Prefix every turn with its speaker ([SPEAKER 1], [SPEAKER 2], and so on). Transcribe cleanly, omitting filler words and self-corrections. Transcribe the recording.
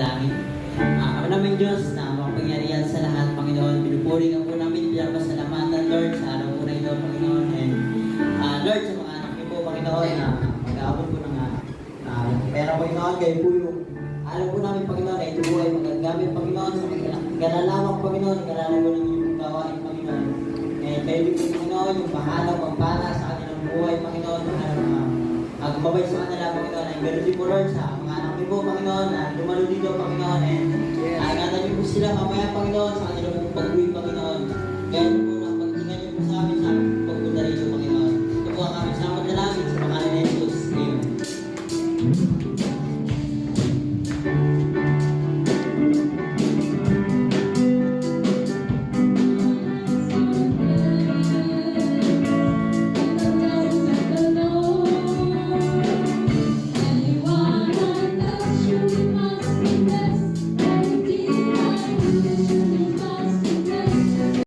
[SPEAKER 1] manalangin. Ama namin Diyos na makapangyarihan sa lahat, Panginoon, pinupuri ka po namin, pinapasalamatan, Lord, sa araw po na ito, Panginoon, and Lord, sa mga anak niyo po, Panginoon, na mag-aabot po ng pera, Panginoon, kayo po yung alam po namin, Panginoon, na ito po ay magagamit, Panginoon, sa kalalawang, Panginoon, kalalawang po ng inyong gawain, Panginoon. And kayo din po, Panginoon, yung bahalang magpala sa kanilang buhay, Panginoon, magbabay sa kanila, Panginoon, and ganoon din po, Lord, sa mga anak niyo po, Panginoon, na lumalo dito, Panginoon, and ingatan niyo po sila mamaya, Panginoon, sa kanilang pag-uwi, Panginoon. And